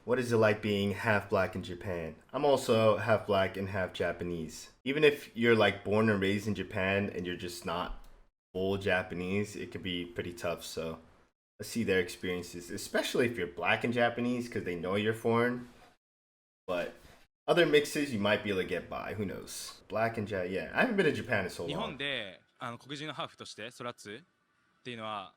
What is it like being half black in Japan? I'm also half black and half Japanese. Even if you're like born and raised in Japan and you're just not full Japanese, it can be pretty tough. So let's see their experiences, especially if you're black and Japanese because they know you're foreign. But other mixes you might be able to get by. Who knows? Black and yeah. I haven't been to Japan in so 日 long. 本で黒人のハーフとして育つっていうのは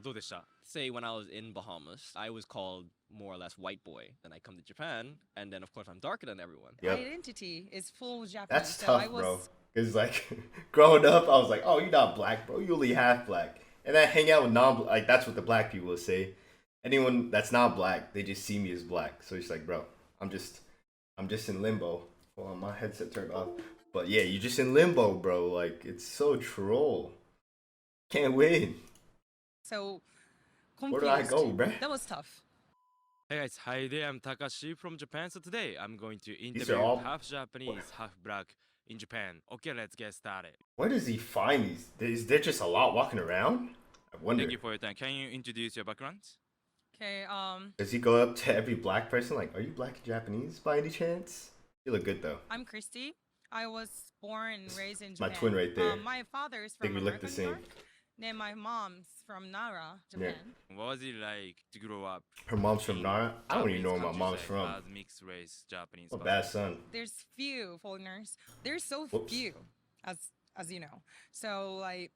どうでした Say when I was in Bahamas, I was called more or less white boy. Then I come to Japan, and then of course I'm darker than everyone. Yep. Identity is full Japanese. That's so tough, I was, bro. Cause like growing up, I was like, "Oh, you're not black, bro. You only half black." And I hang out with non like that's what the black people will say. Anyone that's not black, they just see me as black. So it's like, bro, I'm just in limbo. Hold on, my headset turned off. But yeah, you're just in limbo, bro. Like it's so troll. Can't win. so Where confused. do I go, bro? That was tough. Hey guys, hi there, I'm Takashi from Japan. So today I'm going to are interview all- half Japanese, half black in Japan. Okay, let's get started. Where does he find these? Is there just a lot walking around? I wonder. Thank you for your time. Can you introduce your background? Okay, Does he go up to every black person like, "Are you black and Japanese by any chance?" You look good though. I'm Christy. I was born and raised in My Japan. twin right there. My father is Think from we look the America, New same. York. Then my mom's from Nara, Japan. What was it like to grow up? Her mom's from in Nara. I don't even know Japanese where my mom's countryside from. As mixed race Japanese. I'm a person? bad son. There's few foreigners. There's so Whoops. few, as you know. So like,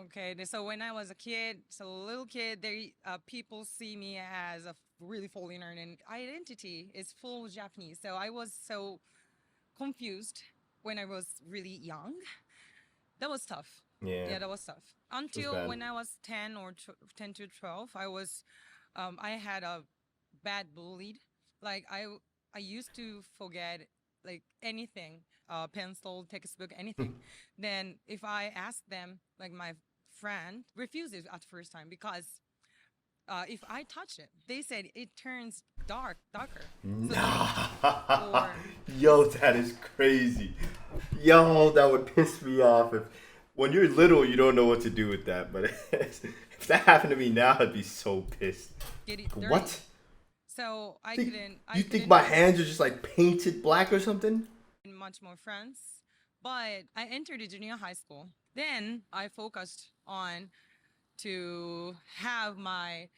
okay. So when I was a kid, so a little kid, they people see me as a really foreigner, and identity is full Japanese. So I was so confused when I was really young. That was tough. Yeah. That was tough. Until bad. when I was 10 or 10 to 12, I had a bad bullied. Like I used to forget like anything, pencil, textbook, anything. Then if I ask them, like my friend refuses at first time because if I touch it, they said it turns darker. So Nah. Yo, that is crazy. Yo, that would piss me off if when you're little you don't know what to do with that. But if that happened to me now, I'd be so pissed. get it dirty. What? So I Think- couldn't. you think my hands are just like painted black or something? Much more friends, but I entered a junior high school. Then I focused on to have my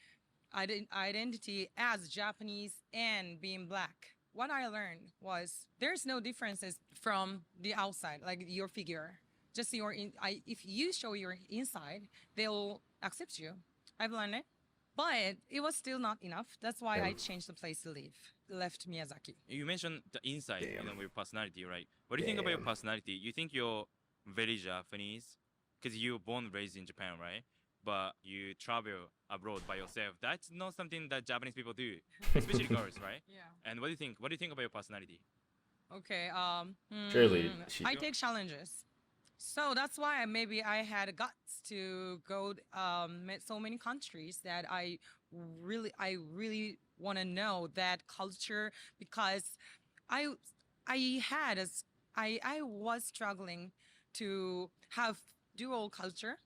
identity as Japanese and being black. What I learned was there's no differences from the outside, like your figure. Just if you show your inside, they'll accept you. I've learned it, but it was still not enough. That's why I changed the place to live. Left Miyazaki. You mentioned the inside, Damn. your personality, right? What do you think about your Damn. personality? You think you're very Japanese because you were born and raised in Japan, right? But you travel abroad by yourself. That's not something that Japanese people do, especially girls, right? Yeah. And what do you think? What do you think about your personality? Okay. Surely mm, she- I take challenges. So that's why maybe I had guts to go so many countries that I really want to know that culture because I I was struggling to have dual culture,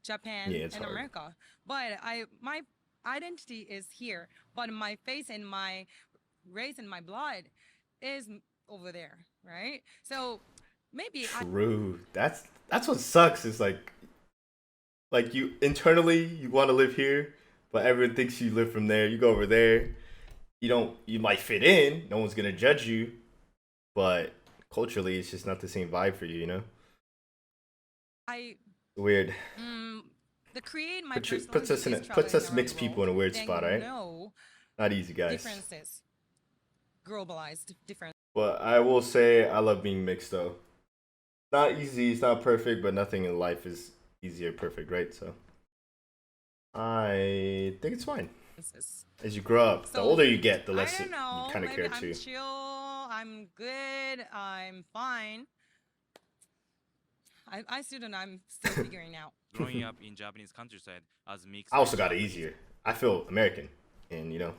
Japan Yeah, it's and hard. America. But my identity is here, but my face and my race and my blood is over there, right? So maybe True. That's what sucks. Is like you internally you want to live here, but everyone thinks you live from there. You go over there, you don't. You might fit in. No one's gonna judge you, but culturally, it's just not the same vibe for you. You know, I weird. the create my Puts us personality in is puts traveling us around mixed the people in a world, weird then spot, right? No Not easy, guys. differences, globalized difference. But I will say I love being mixed though. Not easy. It's not perfect, but nothing in life is easy or perfect, right? So I think it's fine. As you grow up, the So, older you get, the I less don't know. you kind of Maybe care I'm too. chill. I'm good. I'm fine. I still don't know. I'm still figuring out. Growing up in Japanese countryside as mixed. I also got it Japanese. easier. I feel American, and and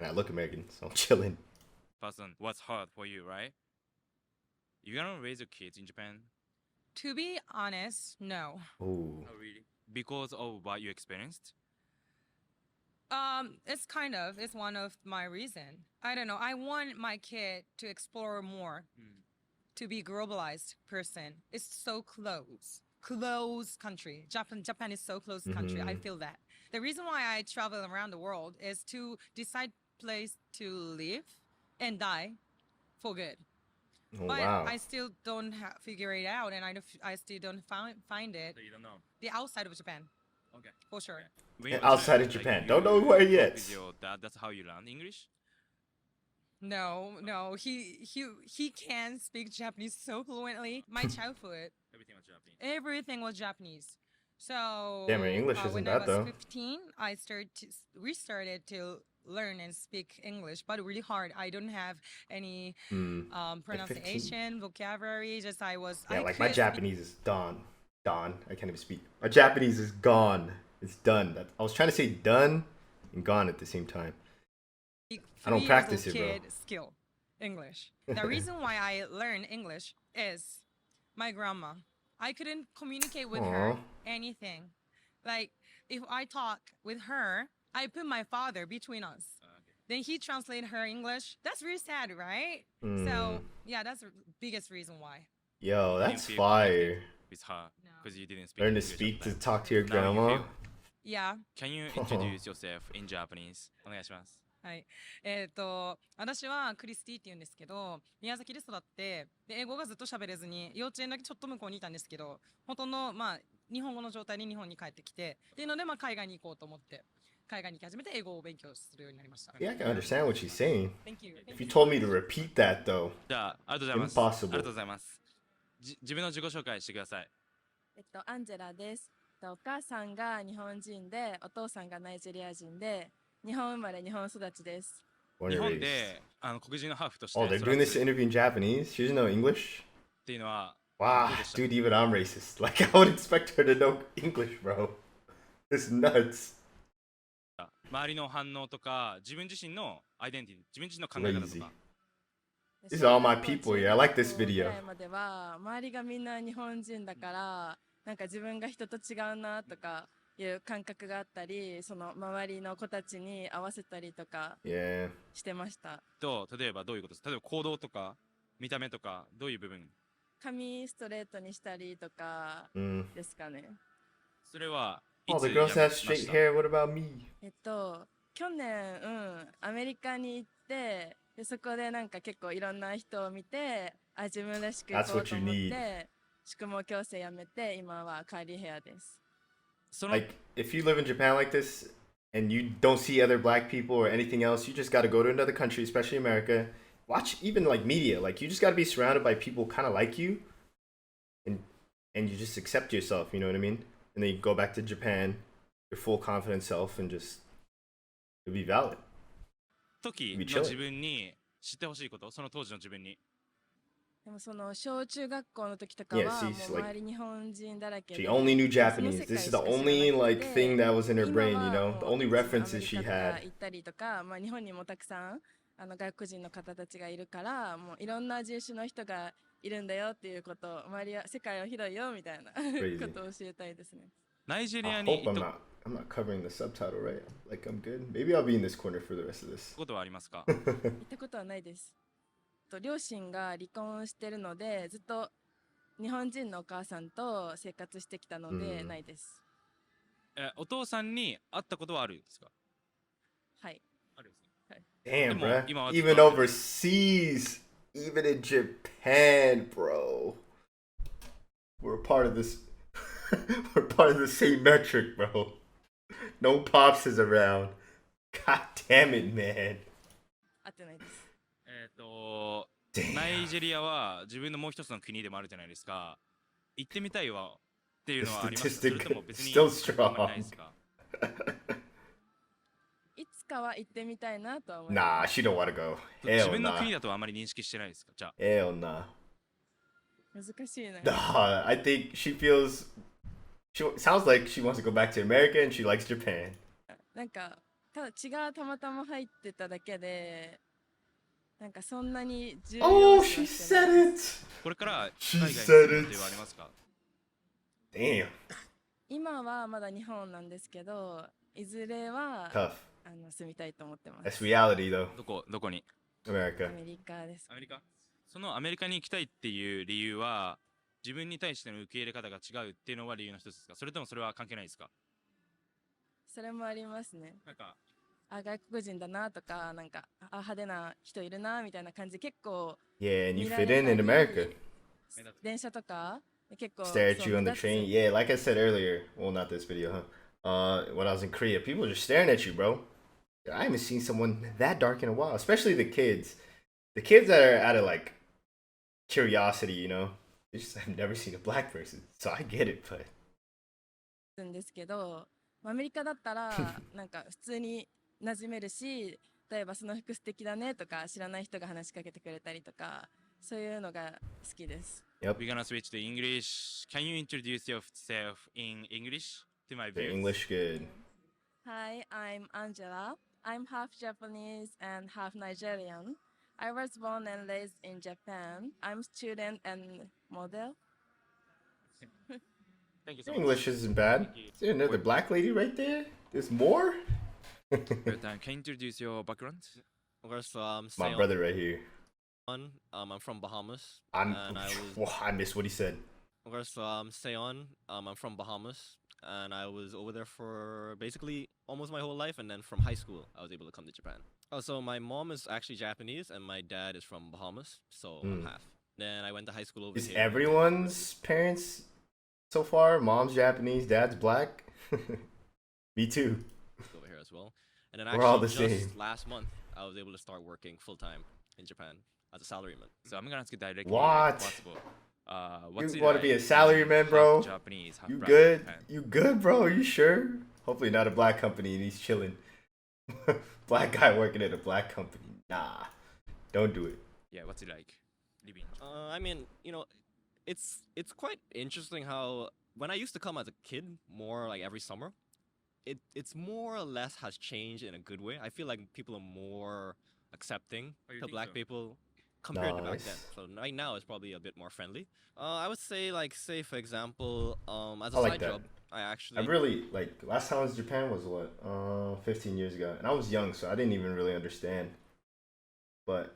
I look American, so I'm chilling. Person, what's hard for you, right? You gonna raise your kids in Japan? To be honest, no. Ooh, Oh, really? Because of what you experienced? It's one of my reason. I don't know. I want my kid to explore more, to be globalized person. It's so close country. Japan is so close country. I feel that. The reason why I travel around the world is to decide place to live and die for good. Oh, But wow. I still don't figure it out, and I still don't find it. So you don't know. The outside of Japan, Okay. for sure. When you And were a outside child, of Japan. you Don't know where talk yet. with your dad, that's how you learn English? No, he can speak Japanese so fluently. My childhood, Everything was Japanese. everything was Japanese. So Damn, your English isn't when bad, I was though. 15, we started to learn and speak English, but really hard. I don't have any Like 15. pronunciation, vocabulary. Just I Yeah, I like my could speak- Japanese is done. I can't even speak. My Japanese is gone. It's done. I was trying to say done and gone at the same time. I don't 3 years practice old it, bro. kid skill English. The reason why I learned English is my grandma. I couldn't communicate with her Aw. anything. Like if I talk with her, I put my father between us. Okay. Then he translate her English. That's really sad, right? Hmm. So yeah, that's the biggest reason why. Yo, You didn't that's feel fire. connected with her No. because you didn't speak Learn to English at speak the to time. talk to your Now you grandma. feel. Yeah. Can you introduce yourself in Japanese? お願いします。はい。私はクリスティって言うんですけど、宮崎で育って、で、英語がずっと喋れずに、幼稚園だけちょっと向こうにいたんですけど、ほとんど、日本語の状態で日本に帰ってきて、っていうので、海外に行こうと思って、海外に行き始めて、英語を勉強するようになりました。 Yeah, I can understand what she's saying. Thank you. If you told me to repeat that, though, じゃあ、ありがとうございます。 Impossible. ありがとうございます。自分の自己紹介してください。アンジェラです。お母さんが日本人で、お父さんがナイジェリア人で、日本生まれ、日本育ちです。 born 日 and 本 raised. で黒人のハーフとして Oh, 育 they're つ doing this interview in Japanese? She doesn't know English? っていうのは、 Wow, どうでした dude, even I'm racist. Like, I would expect her to know English, bro. It's nuts. 周りの反応とか、自分自身のアイデンティティ、自分自身の考え方と Crazy. か。 These are all my people here. I like this video. 小学校ぐらいまでは周りがみんな日本人だから、なんか自分が人と違うなとかいう感覚があったり、その周りの子たちに合わせたりとか Yeah. してました。例えばどういうことですか？例えば行動とか、見た目とか、どういう部分？髪ストレートにしたりとか Mm. ですかね。それはいつ Oh, the や girls め have まし straight た？ hair. What about me? 去年、アメリカに行ってでそこでなんか結構いろんな人を見て自分らしく行 That's こう what と you 思っ need. て宿毛矯正やめて今はカーリーヘアです。その Like, if you live in Japan like this and you don't see other black people or anything else, you just got to go to another country, especially America. Watch even like media. Like, you just got to be surrounded by people kind of like you, and you just accept yourself. You know what I mean? And then you go back to Japan, your full confident self, and just you'll be valid. 時 Be の chilling. 自分に知ってほしいこと、その当時の自分に。でもその小中学校の時とか Yeah, は see, も it's う like- 周り日本人だらけ She で only knew その Japanese. 世界 This is し the か知らなく only て like thing that was in her 今 brain, you は know, もう the only アメ references リ she カとか had. 行ったりとか、日本にもたくさん外国人の方たちがいるからもういろんな人種の人がいるんだよっていうことを周りは世界は広いよみたいな Crazy. ことを教えたいですね。ナイジェリ I アに hope 行っ I'm た not covering the subtitle, right? Like, I'm good. Maybe I'll be in this corner for the rest of this. ことはありますか？行ったことはないです。両親が離婚してるのでずっと日本人のお母さんと生活してきたのでないです。お父さんに会ったことはあるんですか？はい。あるんですね。 Damn, Come on, bruh. Ima, Even let's go. overseas, even in Japan, bro. We're a part of this. We're part of the same metric, bro. No pops is around. God damn it, man. 会ってないです。ナ Damn. イジェリアは自分のもう一つの国でもあるじゃないですか。行ってみたいわっていう The のはありますか？そ statistic れとも別に still あんまりない strong. ですか？いつかは行ってみたいなとは思います Nah, she don't want to go. 自 Hell 分の nah. 国だとあまり認識してないですか？じゃあ。 Hell nah. 難しいな。 Nah, I think she feels. She sounds like she wants to go back to America and she likes Japan. なんかただ血がたまたま入ってただけでなんかそんなに重要 Oh, 視 she はしてない said it. これから海 She 外に said 住む予 it. 定はありますか？ Damn. 今はまだ日本なんですけどいずれは Tough. 住みたいと思ってま That's す。 reality though. どこに ア America. メリカです。アメリカそのアメリカに行きたいっていう理由は、自分に対しての受け入れ方が違うっていうのは理由の一つですか？それともそれは関係ないですか？それもありますね。なんか、外国人だなとか、なんか、派手な人いるなみたいな感じ、結構 Yeah, and you 見ら fit れ in た in り America. 電車とか、結構 Stare at そう you on the 目立つ train. Yeah, like I said earlier. Well, not this video, huh? When I was in Korea, people were just staring at you, bro. I haven't seen someone that dark in a while, especially the kids. The kids that are out of like curiosity, you know. They just have never seen a black person, so I get it, but んですけど、アメリカだったらなんか普通に馴染めるし、例えばその服素敵だねとか知らない人が話しかけてくれたりとか、そういうのが好きです。 yep, we're gonna switch to English. Can you introduce yourself in English to my the viewers? English good. Hi, I'm Angela. I'm half Japanese and half Nigerian. I was born and raised in Japan. I'm student and model. Thank you so Your much. English isn't bad. Thank you. Is there another black lady right there? There's more? Your time. Can you introduce your background? Of course, My brother right here. I'm from Bahamas. I'm. And I was, Whoa, I missed what he said. of course, Seon. I'm from Bahamas, and I was over there for basically almost my whole life. And then from high school, I was able to come to Japan. Oh, so my mom is actually Japanese, and my dad is from Bahamas, so I'm half. Then I went to high school over Is here. everyone's parents so far? Mom's Japanese, dad's black. Me too. Over here as well. And then We're all actually the just same. last month, I was able to start working full time in Japan as a salaryman. So I'm gonna ask you directly. What? If possible. What's You it wanna like be a being salaryman, half bro? Japanese, half You black good? in Japan? You good, bro? You sure? Hopefully not a black company and he's chilling. Black guy working at a black company. Nah, don't do it. Yeah, what's it like living? I mean, it's quite interesting how when I used to come as a kid, more like every summer, it's more or less has changed in a good way. I feel like people are more accepting Oh, you to think black so? people compared to back then. Nice. So right now it's probably a bit more friendly. I would say say for example, as a I like side that. job, I I actually really like last time I was in Japan was what 15 years ago, and I was young, so I didn't even really understand. But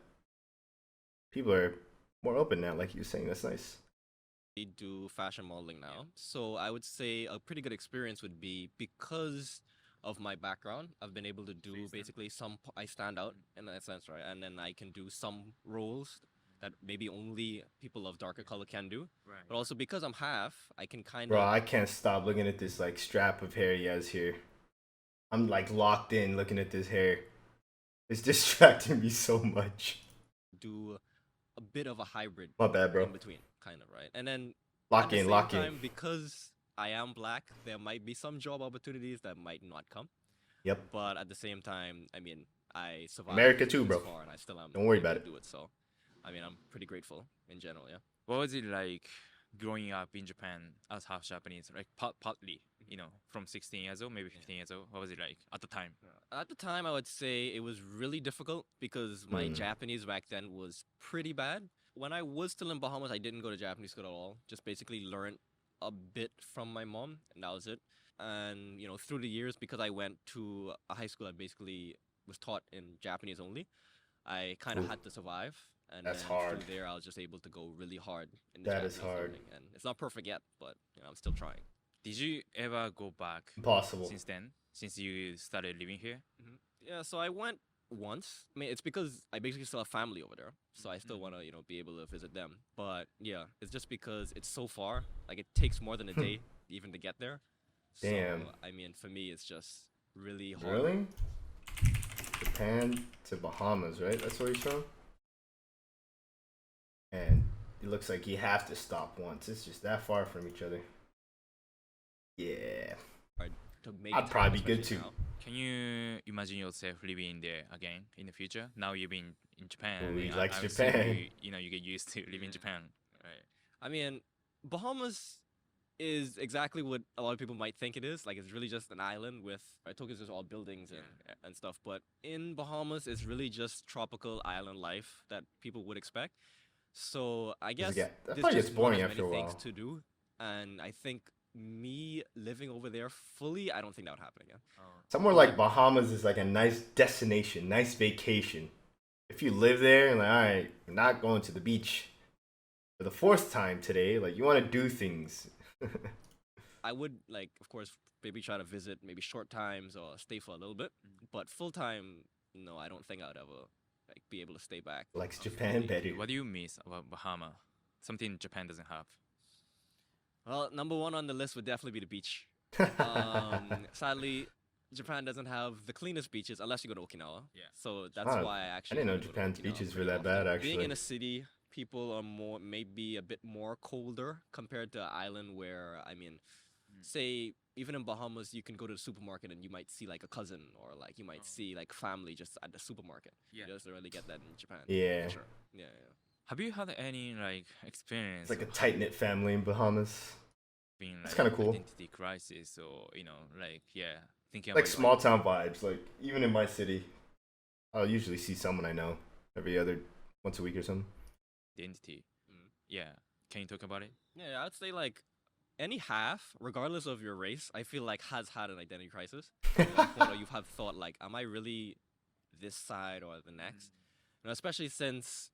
people are more open now, like you were saying. That's nice. do fashion modeling now. So I would say a pretty good experience would be because of my background, I've been able to do you stand- basically I stand out in that sense, right? And then I can do some roles that maybe only people of darker color can do. Right. But also because I'm half, I can kind Bro, of I can't stop looking at this like strap of hair he has here. I'm like locked in looking at this hair. It's distracting me so much. do a bit of a hybrid My bad, bro. in between, kind of, right? And then Lock at the in, same lock time, in. because I am black, there might be some job opportunities that might not come. Yep. But at the same time, I mean, I survived America too, this bro. far, and I still am. Don't worry able about to it. Do it. So, I mean, I'm pretty grateful in general. Yeah. What was it like growing up in Japan as half Japanese, like partly, from 16 years old, maybe 15 years old? What was it like at the time? At the time, I would say it was really difficult because my Hmm. Japanese back then was pretty bad. When I was still in Bahamas, I didn't go to Japanese school at all. Just basically learned a bit from my mom, and that was it. And through the years, because I went to a high school that basically was taught in Japanese only, I kind of Ooh. had to survive. And That's then hard. through there, I was just able to go really hard in the That is Japanese hard. learning. And it's not perfect yet, but I'm still trying. Did you ever go back Impossible. since then, since you started living here? Yeah, so I went once. I mean, it's because I basically still have family over there, so I still want to, be able to visit them. But yeah, it's just because it's so far. Like it takes more than a day even to get there. Damn. So I mean, for me, it's just really hard. Really? Japan to Bahamas, right? That's where he's from? And it looks like you have to stop once. It's just that far from each other. Yeah. To make I'd time, probably be good especially too. now. Can you imagine yourself living there again in the future? Now you've been in Japan. Ooh, he I likes assume Japan. You get used to living in Japan, right? I mean, Bahamas is exactly what a lot of people might think it is. Like it's really just an island with Tokyo's just all buildings and stuff. But in Bahamas, it's really just tropical island life that people would expect. So I guess that there's probably just gets not boring as after many a things while. to do, and I think me living over there fully, I don't think that would happen again. Somewhere like Bahamas is like a nice destination, nice vacation. If you live there and like, all right, we're not going to the beach for the fourth time today. Like you want to do things. I would like, of course, maybe try to visit maybe short times or stay for a little bit, but full time, no, I don't think I would ever like be able to stay back. Likes Japan better. What do you miss about Bahama? Something Japan doesn't have. Well, number one on the list would definitely be the beach. Sadly, Japan doesn't have the cleanest beaches unless you go to Okinawa. Yeah. So that's Ah, why I actually. didn't know don't go to Japan's Okinawa beaches were very that bad, often. Being actually. in a city, people are more maybe a bit more colder compared to an island where I mean, say even in Bahamas, you can go to the supermarket and you might see like a cousin or like you might see like family just at the supermarket. Yeah. You just don't really get that in Japan. Yeah. For sure. Yeah. Have you had any like experience It's like a tight knit family in Bahamas. being That's like kinda cool. identity crisis or like thinking Like about small town vibes. Like even in my city, I'll usually see someone I know once a week or something. identity? Mm. Yeah. Can you talk about it? Yeah, I'd say like any half, regardless of your race, I feel like has had an identity crisis. At one point, or you have thought like, am I really this side or the next? You know, especially since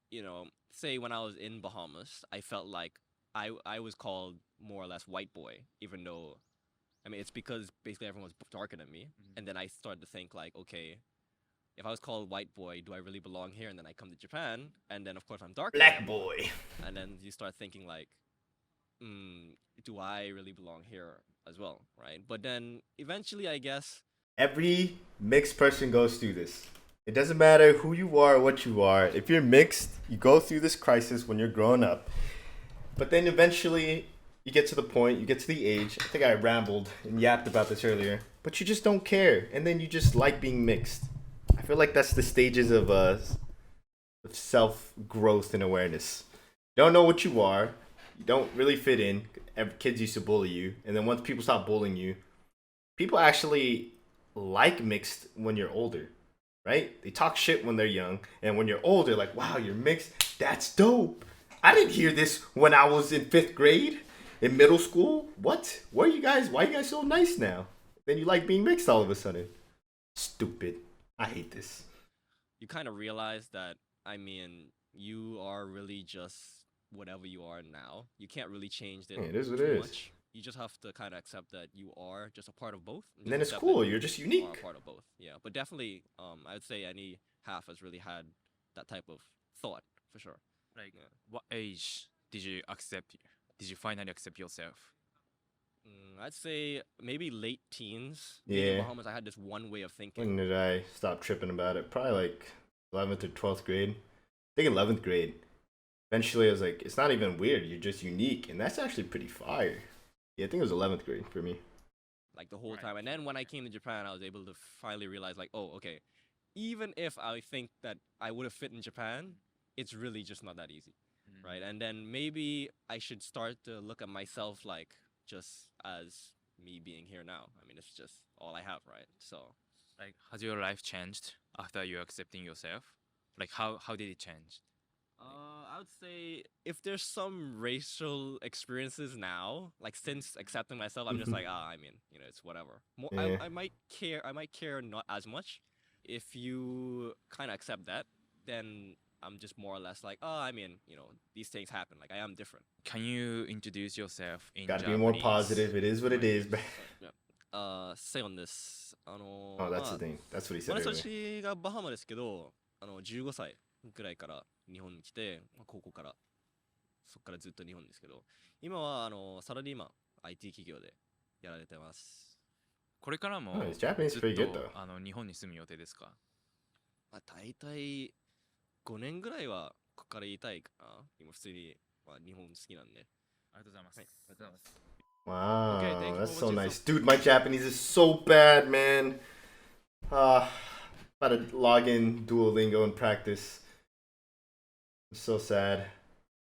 say when I was in Bahamas, I felt like I was called more or less white boy, even though, I mean, it's because basically everyone was darker than me, and then I started to think like, okay, if I was called white boy, do I really belong here? And then I come to Japan, and then of course I'm darker. than Black everyone. boy. And then you start thinking like, do I really belong here as well, right? But then eventually, I guess, Every mixed person goes through this. It doesn't matter who you are or what you are. If you're mixed, you go through this crisis when you're growing up. But then eventually, you get to the point, you get to the age. I think I rambled and yapped about this earlier. But you just don't care. And then you just like being mixed. I feel like that's the stages of self-growth and awareness. You don't know what you are. You don't really fit in. Kids used to bully you. And then once people stop bullying you, people actually like mixed when you're older, right? They talk shit when they're young. And when you're older, like, wow, you're mixed. That's dope. I didn't hear this when I was in 5th grade, in middle school. What? Why are you guys so nice now? Then you like being mixed all of a sudden. Stupid. I hate this. you kind of realize that, I mean, you are really just whatever you are now. You can't really change it. Yeah, it is what too it is. much. You just have to kind of accept that you are just a part of both. And then just it's accept that cool. you You're just are unique. a part of both. Yeah, but definitely, I would say any half has really had that type of thought for sure. Like, Yeah. what age did you accept? Did you finally accept yourself? I'd say maybe late teens. Being in Yeah. Bahamas, I had this one way of thinking. When did I stop tripping about it? Probably like 11th or 12th grade. I think 11th grade. Eventually, I was like, it's not even weird. You're just unique. And that's actually pretty fire. Yeah, I think it was 11th grade for me. Like the whole Right. time. And then when I came to Japan, I was able to finally realize, like, oh, okay, even if I think that I would have fit in Japan, it's really just not that easy, right? And then maybe I should start to look at myself like just as me being here now. I mean, it's just all I have, right? So Like, has your life changed after you accepting yourself? Like, how did it change? I would say if there's some racial experiences now, like since accepting myself, I'm just like, I mean, it's whatever. More, Yeah. I might care not as much. If you kind of accept that, then I'm just more or less like, I mean, these things happen. Like I am different. Can you introduce yourself in Gotta Japanese? be more positive. It is what it is. say on this. Oh, that's the thing. That's what he said 私 earlier.がバハマですけど、15歳ぐらいから日本に来て、高校からそこからずっと日本ですけど、今はサラリーマン IT 企業でやられてます。これからも Oh, his Japanese ず is っ pretty good と though. 日本に住む予定ですか？大体5年ぐらいはここから言いたいかな。今普通に、日本好きなんで。ありがとうございます。はい、ありがとうございます。 Wow, Okay, thank you that's for so what you nice. Dude, my Japanese is so bad, man. About to log in Duolingo and practice. I'm so sad.